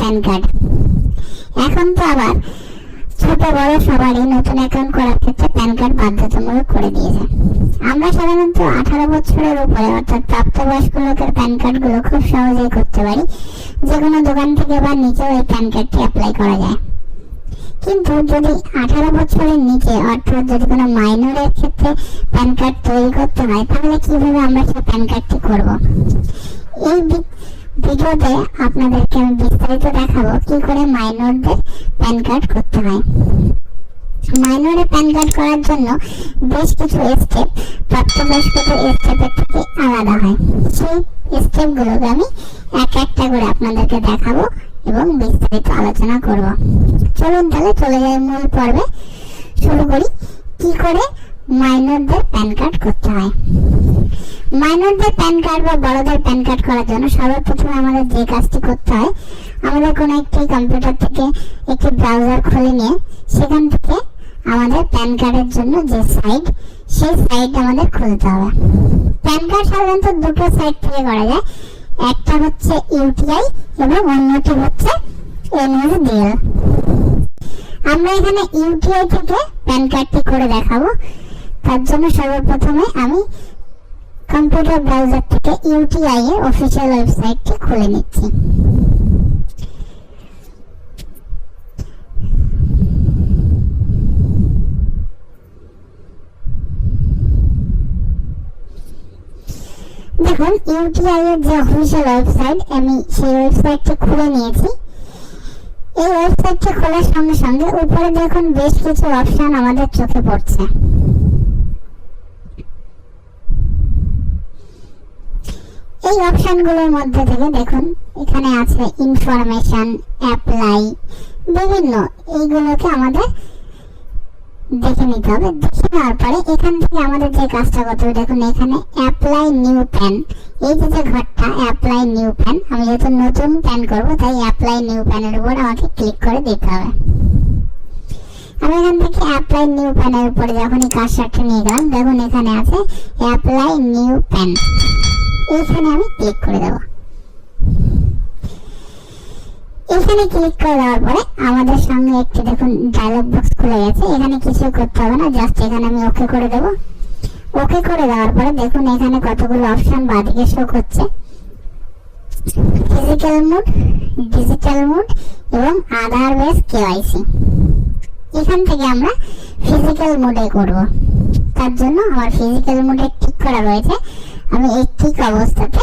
Pan card. এখন তো আবার ছোট বড় সবারই নতুন অ্যাকাউন্ট করার ক্ষেত্রে প্যান কার্ড বাধ্যতামূলক করে দিয়েছে। আমরা সাধারণত 18 বছরের উপরে অর্থাৎ প্রাপ্তবয়স্ক লোকের প্যান কার্ড গুলো খুব সহজেই করতে পারি, যে কোনো দোকান থেকে বা নিচেও এই প্যান কার্ডটি অ্যাপ্লাই করা যায়। কিন্তু যদি 18 বছরের নিচে অর্থাৎ যদি কোনো মাইনরের ক্ষেত্রে প্যান কার্ড তৈরি করতে হয়, তাহলে কিভাবে আমরা সেই প্যান কার্ডটি করব? এই ভিডিওতে আপনাদেরকে আমি বিস্তারিত দেখাবো কি করে মাইনরদের প্যান কার্ড করতে হয়। মাইনরের প্যান কার্ড করার জন্য বেশ কিছু স্টেপ প্রাপ্তবয়স্কদের স্টেপের থেকে আলাদা হয়। সেই স্টেপগুলোকে আমি একটা করে আপনাদেরকে দেখাবো এবং বিস্তারিত আলোচনা করব। চলুন তাহলে চলে যাই মূল পর্বে। শুরু করি কি করে মাইনরদের প্যান কার্ড করতে হয়। মাইনরদের প্যান কার্ড বা বড়দের প্যান কার্ড করার জন্য সর্বপ্রথমে আমাদের যে কাজটি করতে হয়, আমাদের কোনো একটি কম্পিউটার থেকে একটি ব্রাউজার খুলে নিয়ে সেখান থেকে আমাদের প্যান কার্ডের জন্য যে সাইট, সেই সাইট আমাদের খুলতে হবে। প্যান কার্ড সাধারণত দুটো সাইট থেকে করা যায়, একটা হচ্ছে ইউটিআই এবং অন্যটি হচ্ছে এনএসডিএল। আমরা এখানে ইউটিআই থেকে প্যান কার্ডটি করে দেখাবো। তার জন্য সর্বপ্রথমে আমি কম্পিউটার ব্রাউজার থেকে ইউটিআই এর অফিসিয়াল ওয়েবসাইটটি খুলে নিচ্ছি। দেখুন ইউটিআই এর যে অফিসিয়াল ওয়েবসাইট, আমি সেই ওয়েবসাইটটি খুলে নিয়েছি। এই ওয়েবসাইটটি খোলার সঙ্গে সঙ্গে উপরে দেখুন বেশ কিছু অপশন আমাদের চোখে পড়ছে। এই অপশনগুলোর মধ্যে থেকে দেখুন এখানে আছে ইনফরমেশন, অ্যাপ্লাই, বিভিন্ন, এইগুলোকে আমাদের দেখে নিতে হবে। দেখে নেওয়ার পরে এখান থেকে আমাদের যে কাজটা করতে হবে, দেখুন এখানে অ্যাপ্লাই নিউ প্যান, এই যে ঘরটা অ্যাপ্লাই নিউ প্যান, আমি যেহেতু নতুন প্যান করবো তাই অ্যাপ্লাই নিউ প্যানের উপর আমাকে ক্লিক করে দিতে হবে। আমি এখান থেকে অ্যাপ্লাই নিউ প্যানের উপরে যখনই কার্সারটা নিয়ে গেলাম, দেখুন এখানে আছে অ্যাপ্লাই নিউ প্যান, এইখানে আমি ক্লিক করে দেব। এখানে ক্লিক করে দেওয়ার পরে আমাদের সঙ্গে একটি দেখুন ডায়লগ বক্স খুলে গেছে। এখানে কিছু করতে হবে না, জাস্ট এখানে আমি ওকে করে দেব। ওকে করে দেওয়ার পরে দেখুন এখানে কতগুলো অপশন বাদিকে শো করছে, ফিজিক্যাল মোড, ডিজিটাল মোড এবং আধার বেস কেওয়াইসি। এখান থেকে আমরা ফিজিক্যাল মোডে করব। তার জন্য আমার ফিজিক্যাল মোডে টিক করা রয়েছে, আমি এই টিক অবস্থাতে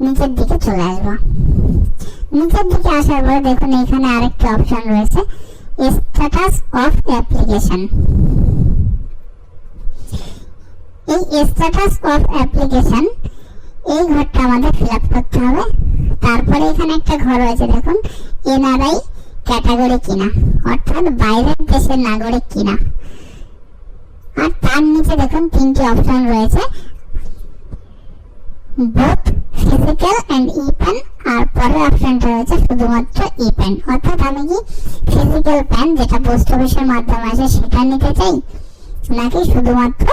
নিচের দিকে চলে আসবো। নিচের দিকে আসার পরে দেখুন এখানে আরেকটা অপশন রয়েছে স্ট্যাটাস অফ অ্যাপ্লিকেশন। এই স্ট্যাটাস অফ অ্যাপ্লিকেশন এই ঘরটা আমাদের ফিল আপ করতে হবে। তারপরে এখানে একটা ঘর রয়েছে দেখুন এনআরআই ক্যাটাগরি কিনা, অর্থাৎ বাইরের দেশের নাগরিক কিনা। আর তার নিচে দেখুন তিনটি অপশন রয়েছে, both physical and e PAN, আর পরের অপশনটা রয়েছে শুধুমাত্র ই প্যান। অর্থাৎ আমি কি ফিজিক্যাল প্যান যেটা পোস্ট অফিসের মাধ্যমে আসে সেটা নিতে চাই, নাকি শুধুমাত্র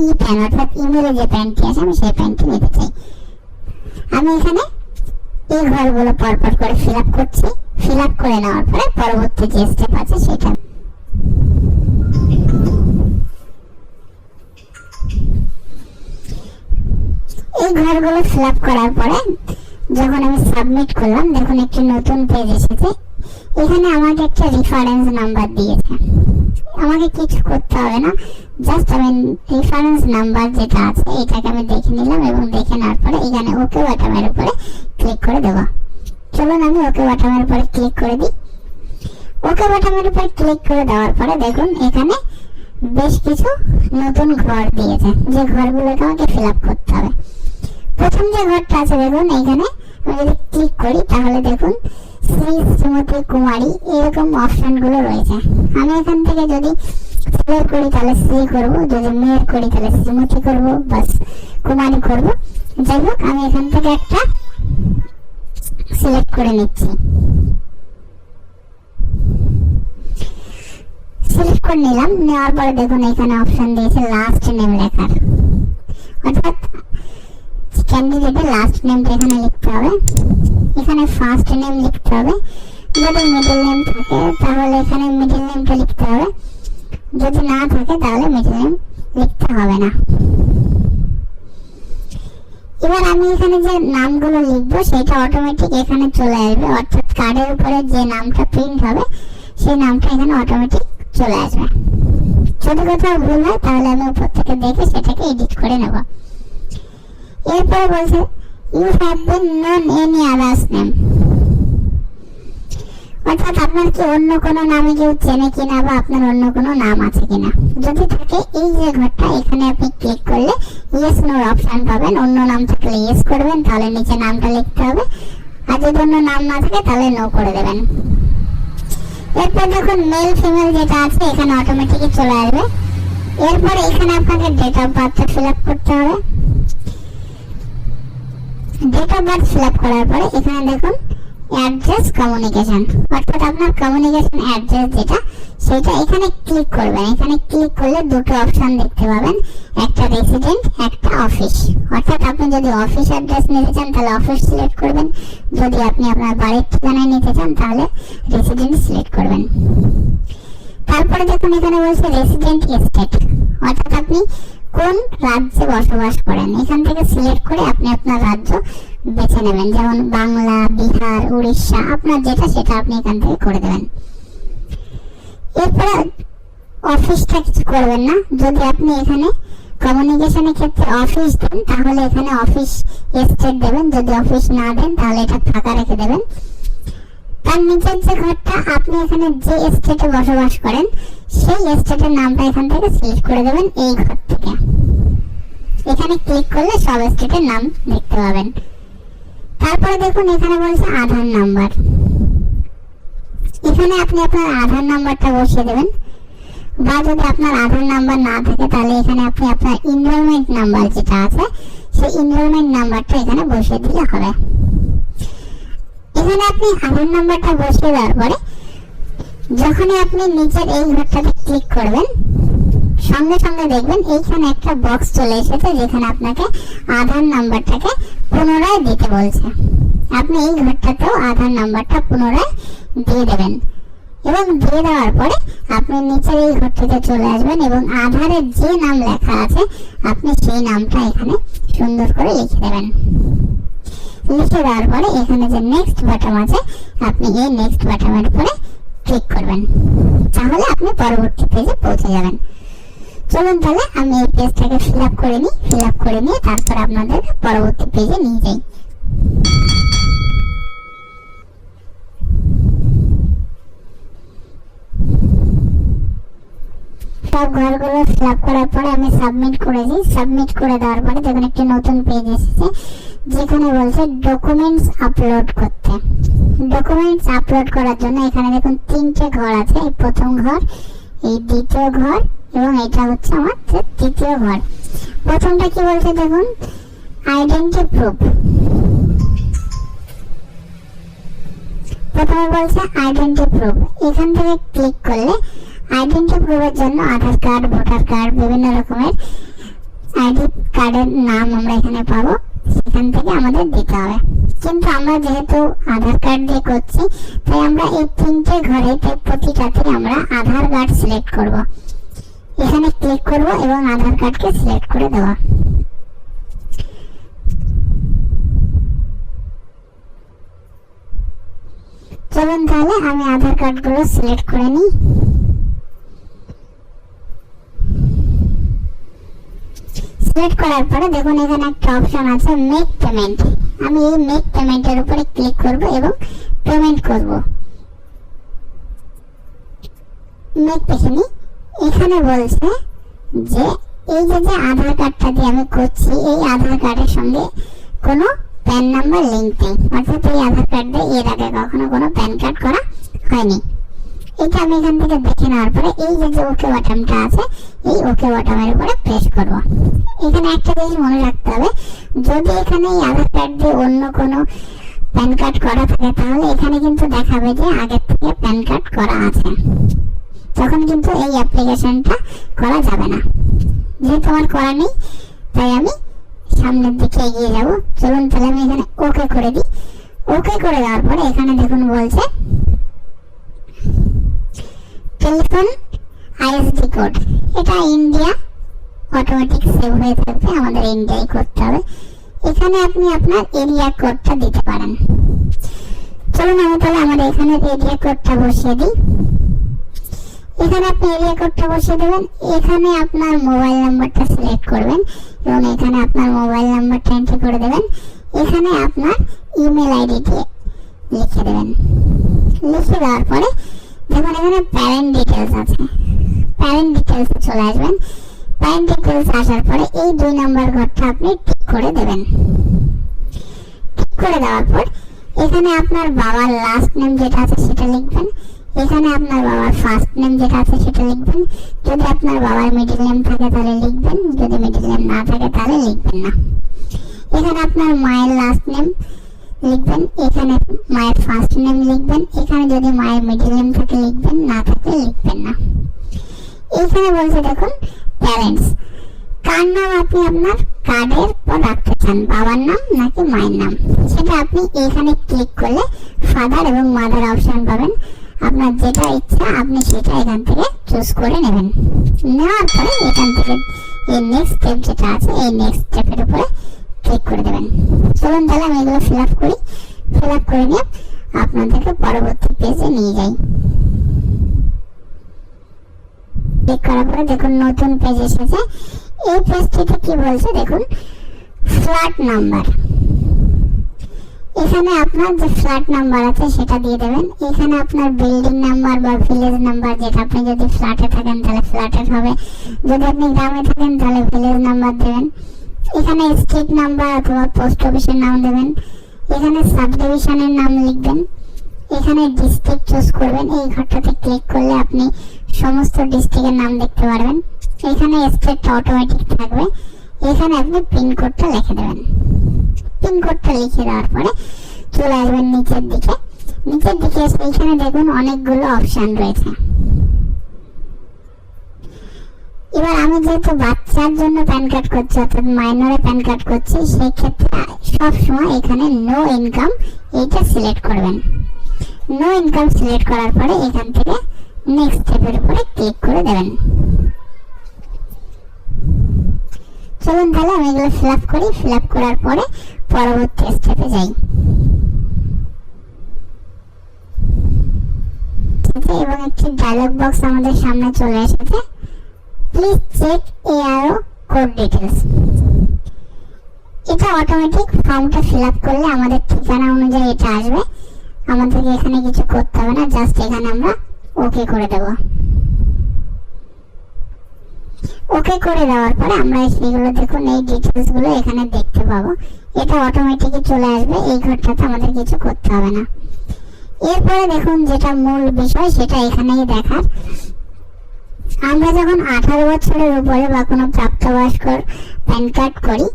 ই প্যান অর্থাৎ ইমেলে যে প্যানটি আছে আমি সেই প্যানটি নিতে চাই। আমি এখানে এই ঘরগুলো পরপর করে ফিল আপ করছি। ফিল আপ করে নেওয়ার পরে পরবর্তী যে স্টেপ আছে সেটা এই ঘরগুলো ফিল আপ করার পরে যখন আমি সাবমিট করলাম, দেখুন একটি নতুন পেজ এসেছে। এখানে আমাকে একটা রেফারেন্স নাম্বার দিয়েছে, আমাকে কিছু করতে হবে না, জাস্ট আমি রেফারেন্স নাম্বার যেটা আছে এটাকে আমি দেখে নিলাম এবং দেখে নেওয়ার পরে এখানে ওকে বাটনের উপরে ক্লিক করে দেবো। চলুন আমি ওকে বাটনের উপরে ক্লিক করে দিই। ওকে বাটনের উপরে ক্লিক করে দেওয়ার পরে দেখুন এখানে বেশ কিছু নতুন ঘর দিয়েছে, যে ঘরগুলোকে আমাকে ফিল আপ করতে হবে। প্রথম যে ঘরটা আছে দেখুন এখানে আমি যদি ক্লিক করি তাহলে দেখুন শ্রী শ্রীমতী কুমারী এরকম অপশন গুলো রয়েছে। আমি এখান থেকে যদি ছেলের করি তাহলে শ্রী করব, যদি মেয়ের করি তাহলে শ্রীমতী করব, বাস কুমারী করব। যাই হোক আমি এখান থেকে একটা সিলেক্ট করে নিচ্ছি। সিলেক্ট করে নিলাম, নেওয়ার পরে দেখুন এখানে অপশন দিয়েছে লাস্ট নেম লেখার, অর্থাৎ ক্যান্ডিডেটের লাস্ট নেমটা এখানে লিখতে হবে। এখানে ফার্স্ট নেম লিখতে হবে, যদি মিডল নেম থাকে তাহলে এখানে মিডল নেমটা লিখতে হবে, যদি না থাকে তাহলে মিডল নেম লিখতে হবে না। এবার আমি এখানে যে নামগুলো লিখবো সেটা অটোমেটিক এখানে চলে আসবে, অর্থাৎ কার্ডের উপরে যে নামটা প্রিন্ট হবে সেই নামটা এখানে অটোমেটিক চলে আসবে। যদি কোথাও ভুল হয় তাহলে আমি উপর থেকে দেখে সেটাকে এডিট করে নেব। এরপরে বলছে you have been known any others name, অর্থাৎ আপনার কি অন্য কোনো নামে কেউ চেনে কিনা বা আপনার অন্য কোনো নাম আছে কিনা। যদি থাকে এই যে ঘরটা এখানে আপনি ক্লিক করলে ইয়েস নোর অপশন পাবেন, অন্য নাম থাকলে ইয়েস করবেন, তাহলে নিচে নামটা লিখতে হবে, আর যদি অন্য নাম না থাকে তাহলে নো করে দেবেন। এরপর দেখুন মেল ফিমেল যেটা আছে এখানে অটোমেটিকই চলে আসবে। এরপরে এখানে আপনাকে ডেট অফ বার্থটা ফিল আপ করতে হবে। Date of birth fill up করার পরে এখানে দেখুন অ্যাড্রেস কমিউনিকেশন, অর্থাৎ আপনার কমিউনিকেশন অ্যাড্রেস যেটা সেটা এখানে ক্লিক করবেন। এখানে ক্লিক করলে দুটো অপশন দেখতে পাবেন, একটা রেসিডেন্ট একটা অফিস। অর্থাৎ আপনি যদি অফিস অ্যাড্রেস নিতে চান তাহলে অফিস সিলেক্ট করবেন, যদি আপনি আপনার বাড়ির ঠিকানায় নিতে চান তাহলে রেসিডেন্ট সিলেক্ট করবেন। তারপরে দেখুন এখানে বলছে রেসিডেন্ট স্টেট, অর্থাৎ আপনি কোন রাজ্যে বসবাস করেন এখান থেকে সিলেক্ট করে আপনি আপনার রাজ্য বেছে নেবেন, যেমন বাংলা, বিহার, উড়িষ্যা, আপনার যেটা সেটা আপনি এখান থেকে করে দেবেন। এরপরে অফিসটা কিছু করবেন না, যদি আপনি এখানে কমিউনিকেশনের ক্ষেত্রে অফিস দেন তাহলে এখানে অফিস স্টেট দেবেন, যদি অফিস না দেন তাহলে এটা ফাঁকা রেখে দেবেন। তার নিচের যে ঘরটা আপনি এখানে যে স্টেটে বসবাস করেন সেই স্টেটের নামটা এখান থেকে সিলেক্ট করে দেবেন এই ঘর থেকে। এখানে ক্লিক করলে সব স্টেটের নাম দেখতে পাবেন। তারপরে দেখুন এখানে বলছে আধার নাম্বার, এখানে আপনি আপনার আধার নাম্বারটা বসিয়ে দেবেন, বা যদি আপনার আধার নাম্বার না থাকে তাহলে এখানে আপনি আপনার এনরোলমেন্ট নাম্বার যেটা আছে সেই এনরোলমেন্ট নাম্বারটা এখানে বসিয়ে দিলে হবে। এখানে আপনি আধার নাম্বারটা বসিয়ে দেওয়ার পরে যখনই আপনি নিচের এই ঘরটাতে ক্লিক করবেন সঙ্গে সঙ্গে দেখবেন এইখানে একটা বক্স চলে এসেছে যেখানে আপনাকে আধার নাম্বারটাকে পুনরায় দিতে বলছে। আপনি এই ঘরটাতেও আধার নাম্বারটা পুনরায় দিয়ে দেবেন এবং দিয়ে দেওয়ার পরে আপনি নিচের এই ঘরটাতে চলে আসবেন এবং আধারে যে নাম লেখা আছে আপনি সেই নামটা এখানে সুন্দর করে লিখে দেবেন। লিখে দেওয়ার পরে এখানে যে নেক্সট বাটন আছে আপনি এই নেক্সট বাটনের উপরে ক্লিক করবেন, তাহলে আপনি পরবর্তী পেজে পৌঁছে যাবেন। চলুন তাহলে আমি এই পেজটাকে ফিল আপ করে নিই, ফিল আপ করে নিয়ে তারপর আপনাদের পরবর্তী পেজে নিয়ে যাই। সব ঘরগুলো ফিল আপ করার পরে আমি সাবমিট করেছি। সাবমিট করে দেওয়ার পরে দেখুন একটি নতুন পেজ এসেছে যেখানে বলছে ডকুমেন্টস আপলোড করতে। ডকুমেন্টস আপলোড করার জন্য এখানে দেখুন তিনটে ঘর আছে, এই প্রথম ঘর, এই দ্বিতীয় ঘর এবং এটা হচ্ছে আমার তৃতীয় ঘর। প্রথমটা কি বলছে দেখুন আইডেন্টি প্রুফ। প্রথমে বলছে আইডেন্টি প্রুফ, এখান থেকে ক্লিক করলে আইডেন্টি প্রুফের জন্য আধার কার্ড, ভোটার কার্ড, বিভিন্ন রকমের আইডি কার্ডের নাম আমরা এখানে পাবো, সেখান থেকে আমাদের দিতে হবে। কিন্তু আমরা যেহেতু আধার কার্ড দিয়ে করছি তাই আমরা এই তিনটে ঘরে প্রতিটাতে আমরা আধার কার্ড সিলেক্ট করব। এখানে ক্লিক করব এবং আধার কার্ডকে সিলেক্ট করে দেওয়া। চলুন তাহলে আমি আধার কার্ডগুলো সিলেক্ট করে নিই। সিলেক্ট করার পরে দেখুন এখানে একটা অপশন আছে মেক পেমেন্ট। আমি এই মেক পেমেন্টের উপরে ক্লিক করব এবং পেমেন্ট করব। মেক পেমেন্ট এখানে বলছে যে এই যে আধার কার্ডটা দিয়ে আমি করছি এই আধার কার্ডের সঙ্গে কোনো প্যান নাম্বার লিংক নেই, অর্থাৎ এই আধার কার্ড দিয়ে এর আগে কখনো কোনো প্যান কার্ড করা হয়নি। এটা আমি এখান থেকে দেখে নেওয়ার পরে এই যে ওকে বাটনটা আছে এই ওকে বাটনের উপরে প্রেস করব। এখানে একটা জিনিস মনে রাখতে হবে, যদি এখানে এই আধার কার্ড দিয়ে অন্য কোনো প্যান কার্ড করা থাকে তাহলে এখানে কিন্তু দেখাবে যে আগের থেকে প্যান কার্ড করা আছে, তখন কিন্তু এই অ্যাপ্লিকেশনটা করা যাবে না। যেহেতু আমার করা নেই তাই আমি সামনের দিকে এগিয়ে যাব। চলুন তাহলে আমি এখানে ওকে করে দিই। ওকে করে দেওয়ার পরে এখানে দেখুন বলছে টেলিফোন আইএসডি কোড, এটা ইন্ডিয়া অটোমেটিক সেভ হয়ে থাকবে, আমাদের ইন্ডিয়ায় করতে হবে। এখানে আপনি আপনার এরিয়া কোডটা দিতে পারেন। চলুন আমি তাহলে আমার এখানে এরিয়া কোডটা বসিয়ে দিই। এখানে আপনি এরিয়া কোডটা বসিয়ে দেবেন। এখানে আপনার মোবাইল নাম্বারটা সিলেক্ট করবেন এবং এখানে আপনার মোবাইল নাম্বারটা এন্ট্রি করে দেবেন। এখানে আপনার ইমেল আইডিটি লিখে দেবেন। লিখে দেওয়ার পরে দেখুন এখানে প্যারেন্ট ডিটেলস আছে, প্যারেন্ট ডিটেলসে চলে আসবেন। প্যারেন্ট ডিটেলস আসার পরে এই 2 নম্বর ঘরটা আপনি টিক করে দেবেন। টিক করে দেওয়ার পর এখানে আপনার বাবার লাস্ট নেম যেটা আছে সেটা লিখবেন। এখানে আপনার বাবার ফার্স্ট নেম যেটা আছে সেটা লিখবেন। যদি আপনার বাবার মিডল নেম থাকে তাহলে লিখবেন, যদি মিডল নেম না থাকে তাহলে লিখবেন না। এখানে আপনার মায়ের লাস্ট নেম লিখবেন, এখানে মায়ের ফার্স্ট নেম লিখবেন। এখানে যদি মায়ের মিডল নেম থাকে লিখবেন, না থাকলে লিখবেন না। এখানে বলছে দেখুন প্যারেন্টস, কার নাম আপনি আপনার কার্ডের পর রাখতে চান, বাবার নাম নাকি মায়ের নাম, সেটা আপনি এখানে ক্লিক করলে ফাদার এবং মাদার অপশন পাবেন। আপনার যেটা ইচ্ছা আপনি সেটা এখান থেকে চুজ করে নেবেন। নেওয়ার পরে এখান থেকে এই নেক্সট স্টেপ যেটা আছে এই নেক্সট স্টেপের উপরে ক্লিক করে দেবেন। চলুন তাহলে আমি এগুলো ফিল আপ করি। ফিল আপ করে নিয়ে আপনাদেরকে পরবর্তী পেজে নিয়ে যাই। ক্লিক করার পরে দেখুন নতুন পেজ এসেছে। এই পেজটিতে কি বলছে দেখুন ফ্ল্যাট নাম্বার। এখানে আপনার যে ফ্ল্যাট নাম্বার আছে সেটা দিয়ে দেবেন। এখানে আপনার বিল্ডিং নাম্বার বা ভিলেজ নাম্বার, যেটা আপনি যদি ফ্ল্যাটে থাকেন তাহলে ফ্ল্যাটের হবে, যদি আপনি গ্রামে থাকেন তাহলে ভিলেজ নাম্বার দেবেন। এখানে স্ট্রিট নাম্বার অথবা পোস্ট অফিসের নাম দেবেন। এখানে সাব ডিভিশনের নাম লিখবেন। এখানে ডিস্ট্রিক্ট চুজ করবেন। এই ঘরটাতে ক্লিক করলে আপনি সমস্ত ডিস্ট্রিক্টের নাম দেখতে পারবেন। এখানে স্টেটটা অটোমেটিক থাকবে। এখানে আপনি পিনকোডটা লিখে দেবেন। পিনকোডটা লিখে দেওয়ার পরে চলে আসবেন নিচের দিকে। নিচের দিকে এসে এখানে দেখুন অনেকগুলো অপশন রয়েছে। এবার আমি যেহেতু বাচ্চার জন্য প্যান কার্ড করছি, অর্থাৎ মাইনরে প্যান কার্ড করছি, সেই ক্ষেত্রে সবসময় এখানে নো ইনকাম এইটা সিলেক্ট করবেন। নো ইনকাম সিলেক্ট করার পরে এখান থেকে নেক্সট স্টেপের উপরে ক্লিক করে দেবেন। চলুন তাহলে আমি এগুলো ফিল আপ করি। ফিল আপ করার পরে পরবর্তী স্টেপে যাই। এবং একটি ডায়লগ বক্স আমাদের সামনে চলে এসেছে। Please check ARO code details. এটা অটোমেটিক ফর্মটা ফিল আপ করলে আমাদের ঠিকানা অনুযায়ী এটা আসবে। আমাদেরকে এখানে কিছু করতে হবে না, জাস্ট এখানে আমরা ওকে করে দেব। ওকে করে দেওয়ার পরে আমরা সেগুলো দেখুন এই ডিটেলস গুলো এখানে দেখতে পাবো। এটা অটোমেটিকই চলে আসবে। এই ঘরটাতে আমাদের কিছু করতে হবে না। এরপরে দেখুন যেটা মূল বিষয় সেটা এখানেই দেখার। আমরা যখন 18 বছরের উপরে বা কোনো প্রাপ্তবয়স্কর প্যান কার্ড করি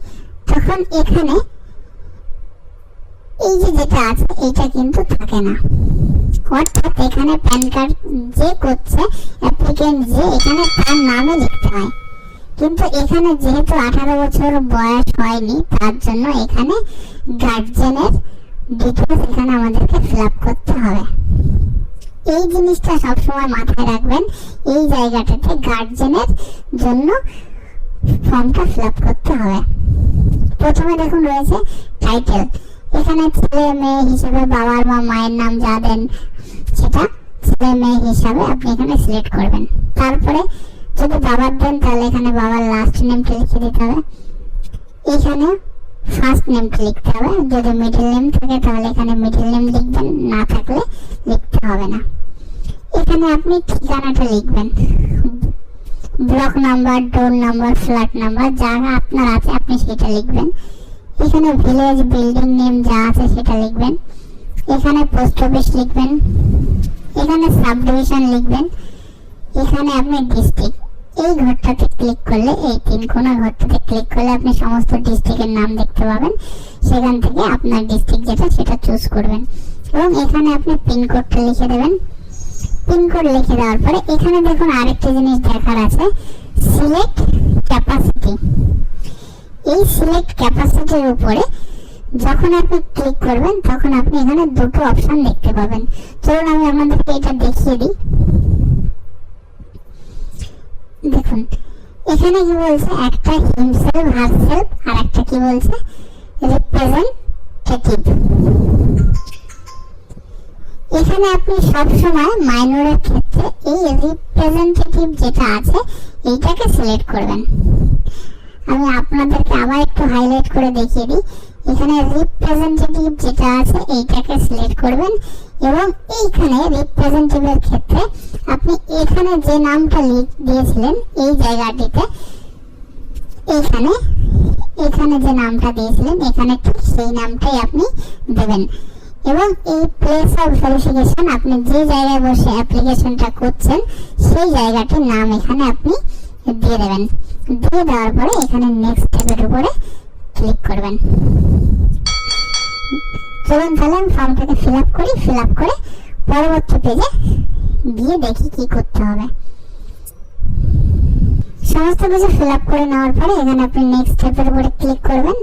তখন এখানে এই যে যেটা আছে এটা কিন্তু থাকে না। অর্থাৎ এখানে প্যান কার্ড যে করছে অ্যাপ্লিকেন্ট যে, এখানে তার নামে লিখতে হয়। কিন্তু এখানে যেহেতু 18 বছর বয়স হয়নি তার জন্য এখানে গার্জিয়ানের ডিটেলস এখানে আমাদেরকে ফিল আপ করতে হবে। এই জিনিসটা সবসময় মাথায় রাখবেন। এই জায়গাটাতে গার্জিয়ানের জন্য ফর্মটা ফিল আপ করতে হবে। প্রথমে দেখুন রয়েছে টাইটেল। এখানে ছেলে মেয়ে হিসেবে বাবার বা মায়ের নাম যা দেন সেটা ছেলে মেয়ে হিসাবে আপনি এখানে সিলেক্ট করবেন। তারপরে যদি বাবার দেন তাহলে এখানে বাবার লাস্ট নেমটা লিখে দিতে হবে। এখানে ফার্স্ট নেমটা লিখতে হবে। যদি মিডল নেম থাকে তাহলে এখানে মিডল নেম লিখবেন, না থাকলে লিখতে হবে না। এখানে আপনি ঠিকানাটা লিখবেন, ব্লক নাম্বার, ডোর নাম্বার, ফ্ল্যাট নাম্বার যা আপনার আছে আপনি সেটা লিখবেন। এখানে ভিলেজ, বিল্ডিং নেম যা আছে সেটা লিখবেন। এখানে পোস্ট অফিস লিখবেন। এখানে সাব ডিভিশন লিখবেন। এখানে আপনি ডিস্ট্রিক্ট, এই ঘরটাতে ক্লিক করলে, এই 3 কোণা ঘরটাতে ক্লিক করলে আপনি সমস্ত ডিস্ট্রিক্টের নাম দেখতে পাবেন। সেখান থেকে আপনার ডিস্ট্রিক্ট যেটা সেটা চুজ করবেন এবং এখানে আপনি পিনকোডটা লিখে দেবেন। পিনকোড লিখে দেওয়ার পরে এখানে দেখুন আরেকটা জিনিস দেখার আছে, সিলেক্ট ক্যাপাসিটি। এই সিলেক্ট ক্যাপাসিটির উপরে যখন আপনি ক্লিক করবেন তখন আপনি এখানে দুটো অপশন দেখতে পাবেন। চলুন আমি আপনাদেরকে এটা দেখিয়ে দিই। দেখুন এখানে কি বলছে, একটা হিমসেলফ হারসেলফ আর একটা কি বলছে রিপ্রেজেন্টেটিভ। এখানে আপনি সবসময় মাইনরের ক্ষেত্রে এই রিপ্রেজেন্টেটিভ যেটা আছে এইটাকে সিলেক্ট করবেন। আমি আপনাদেরকে আবার একটু হাইলাইট করে দেখিয়ে দিই। এখানে রিপ্রেজেন্টেটিভ যেটা আছে এইটাকে সিলেক্ট করবেন এবং এইখানে রিপ্রেজেন্টেটিভের ক্ষেত্রে আপনি এখানে যে নামটা দিয়েছিলেন এই জায়গাটিতে এখানে যে নামটা দিয়েছিলেন এখানে ঠিক সেই নামটাই আপনি দেবেন এবং এই প্লেস অফ ভেরিফিকেশন আপনি যে জায়গায় বসে অ্যাপ্লিকেশনটা করছেন সেই জায়গাটির নাম এখানে আপনি দিয়ে দেবেন। দিয়ে দেওয়ার পরে এখানে নেক্সট ট্যাবের উপরে ক্লিক করবেন। চলুন তাহলে আমি ফর্মটাকে ফিল আপ করি, ফিল আপ করে পরবর্তী পেজে গিয়ে দেখি কি করতে হবে। সমস্ত কিছু ফিল আপ করে নেওয়ার পরে এখানে আপনি নেক্সট স্টেপের উপরে ক্লিক করবেন।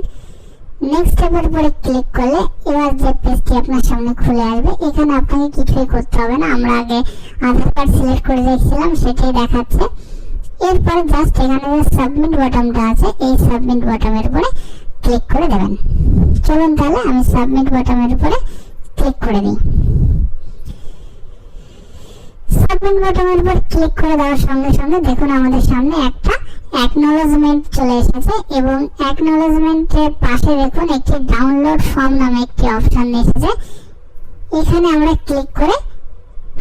নেক্সট স্টেপের উপরে ক্লিক করলে এবার যে পেজটি আপনার সামনে খুলে আসবে, এখানে আপনাকে কিছুই করতে হবে না। আমরা আগে আধার কার্ড সিলেক্ট করে রেখেছিলাম সেটাই দেখাচ্ছে। এরপরে জাস্ট এখানে যে সাবমিট বাটনটা আছে এই সাবমিট বাটনের উপরে ক্লিক করে দেবেন। চলুন তাহলে আমি সাবমিট বাটনের উপরে ক্লিক করে দিই। সাবমিট বাটনের উপর ক্লিক করে দেওয়ার সঙ্গে সঙ্গে দেখুন আমাদের সামনে একটা অ্যাকনোলেজমেন্ট চলে এসেছে এবং অ্যাকনোলেজমেন্টের পাশে দেখুন একটি ডাউনলোড ফর্ম নামে একটি অপশন এসেছে। এখানে আমরা ক্লিক করে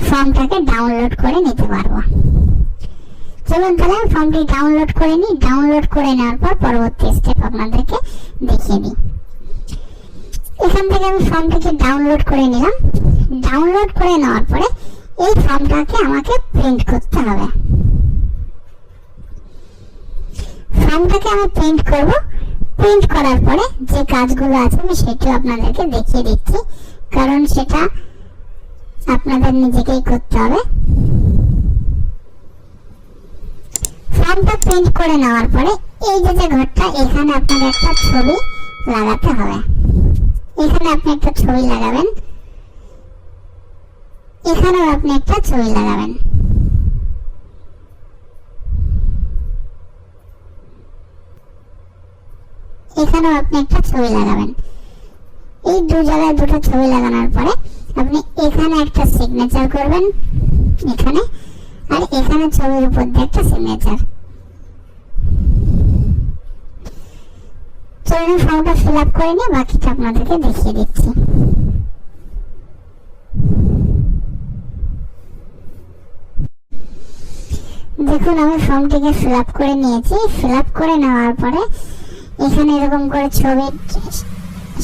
ফর্মটাকে ডাউনলোড করে নিতে পারবো। চলুন তাহলে ফর্মটি ডাউনলোড করে নিই। ডাউনলোড করে নেওয়ার পর পরবর্তী স্টেপ আপনাদেরকে দেখিয়ে দিই। এখান থেকে আমি ফর্মটিকে ডাউনলোড করে নিলাম। ডাউনলোড করে নেওয়ার পরে এই ফর্মটাকে আমাকে প্রিন্ট করতে হবে। ফর্মটাকে আমি প্রিন্ট করব। প্রিন্ট করার পরে যে কাজগুলো আছে আমি সেটাও আপনাদেরকে দেখিয়ে দিচ্ছি, কারণ সেটা আপনাদের নিজেকেই করতে হবে। ফর্মটা প্রিন্ট করে নেওয়ার পরে এই যে ঘরটা এখানে আপনাকে একটা ছবি লাগাতে হবে। এখানে আপনি একটা ছবি লাগাবেন, এখানেও আপনি একটা ছবি লাগাবেন। এখানেও আপনি একটা ছবি লাগাবেন। এই দু জায়গায় দুটো ছবি লাগানোর পরে আপনি এখানে একটা সিগনেচার করবেন এখানে, আর এখানে ছবির উপর দিয়ে একটা সিগনেচার। চলুন ফর্মটা ফিল আপ করে নিয়ে বাকিটা আপনাদেরকে দেখিয়ে দিচ্ছি। দেখুন আমি ফর্মটিকে ফিল আপ করে নিয়েছি। ফিল আপ করে নেওয়ার পরে এখানে এরকম করে ছবি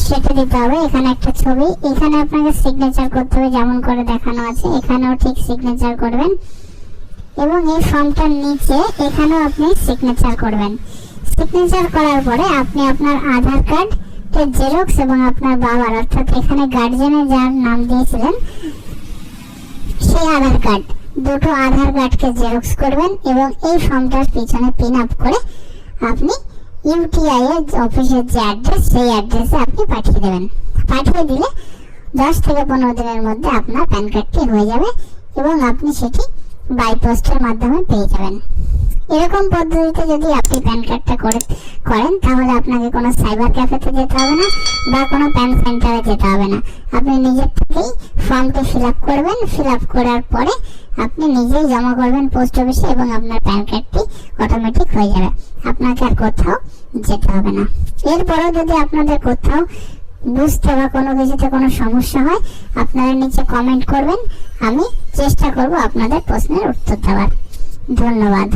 সেটে দিতে হবে। এখানে একটা ছবি, এখানে আপনাকে সিগনেচার করতে হবে যেমন করে দেখানো আছে। এখানেও ঠিক সিগনেচার করবেন এবং এই ফর্মটার নিচে এখানেও আপনি সিগনেচার করবেন। সিগনেচার করার পরে আপনি আপনার আধার কার্ড জেরক্স এবং আপনার বাবার অর্থাৎ এখানে গার্জিয়ানের যার নাম দিয়েছিলেন সেই আধার কার্ড, দুটো আধার কার্ডকে জেরক্স করবেন এবং এই ফর্মটার পিছনে পিন আপ করে আপনি ইউটিআই এর অফিসের যে অ্যাড্রেস সেই অ্যাড্রেসে আপনি পাঠিয়ে দেবেন। পাঠিয়ে দিলে 10 থেকে 15 দিনের মধ্যে আপনার প্যান কার্ডটি হয়ে যাবে এবং আপনি সেটি বাই পোস্টের মাধ্যমে পেয়ে যাবেন। এরকম পদ্ধতিতে যদি আপনি প্যান কার্ডটা করেন তাহলে আপনাকে কোনো সাইবার ক্যাফেতে যেতে হবে না বা কোনো প্যান সেন্টারে যেতে হবে না। আপনি নিজের থেকেই ফর্মটি ফিল আপ করবেন। ফিল আপ করার পরে আপনি নিজেই জমা করবেন পোস্ট অফিসে এবং আপনার প্যান কার্ডটি অটোমেটিক হয়ে যাবে। আপনাকে আর কোথাও যেতে হবে না। এরপরেও যদি আপনাদের কোথাও বুঝতে বা কোনো কিছুতে কোনো সমস্যা হয় আপনারা নিচে কমেন্ট করবেন, আমি চেষ্টা করব আপনাদের প্রশ্নের উত্তর দেওয়ার। ধন্যবাদ।